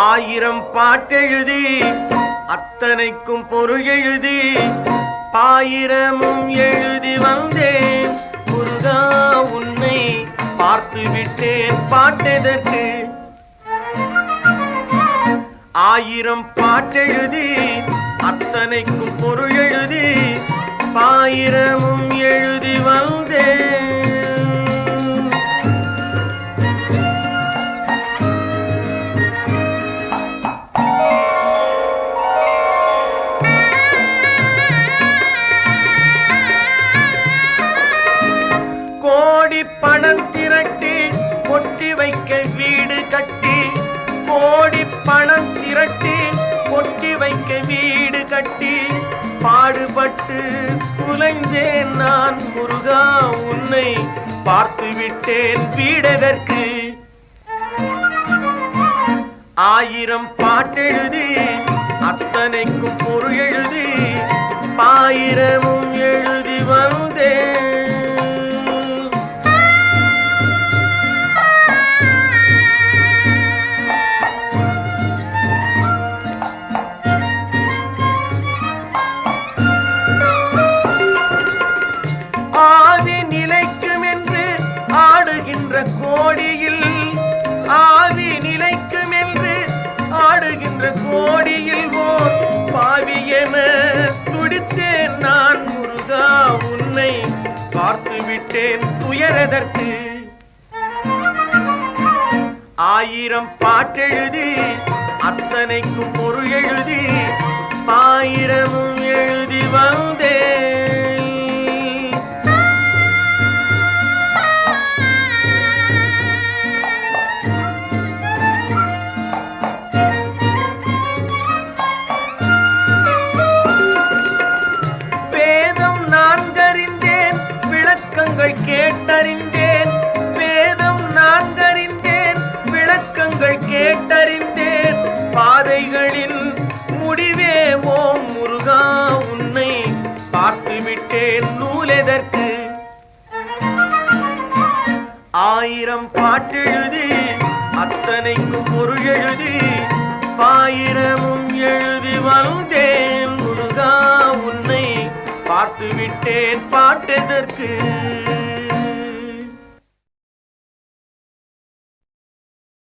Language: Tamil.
ஆயிரம் பாட்டெழுதி அத்தனைக்கும் பொருள் எழுதி பாயிரமும் எழுதி வந்தேன் முருகா உன்னை பார்த்து விட்டேன் பாட்டெதற்கு ஆயிரம் பாட்டெழுதி அத்தனைக்கும் பொருள் எழுதி பாயிரமும் எழுதி வந்தேன் கோடி பணம் திரட்டி கொட்டி வைக்க வீடு கட்டி கோடி பணம் திரட்டி கொட்டி வைக்க வீடு கட்டி பாடுபட்டு குலைந்தேன் நான் முருகா உன்னை பார்த்து விட்டேன் வீடதற்கு ஆயிரம் பாட்டெழுதி அத்தனைக்கும் பொருள் எழுதி பாயிரமும் எழுதி வந்தேன் ஆவி நிலைக்கும் என்று ஆடுகின்ற கோடியில் ஆவி நிலைக்கும் என்று ஆடுகின்ற கோடியில் ஓர் பாவி என துடித்தேன் நான் முருகா உன்னை பார்த்து விட்டேன் துயரதற்கு ஆயிரம் பாட்டெழுதி அத்தனைக்கும் பொருள் எழுதி பாயிரமும் எழுதி வந்தேன் கேட்டறிந்தேன் வேதம் நான்கறிந்தேன் விளக்கங்கள் கேட்டறிந்தேன் பாதைகளின் முடிவே ஓம் முருகா உன்னை பார்த்து விட்டேன் நூலெதற்கு ஆயிரம் பாட்டெழுதி அத்தனைக்கும் பொருள் எழுதி பாயிரமும் எழுதி வந்தேன் முருகா உன்னை பார்த்து விட்டேன் பாட்டெதற்கு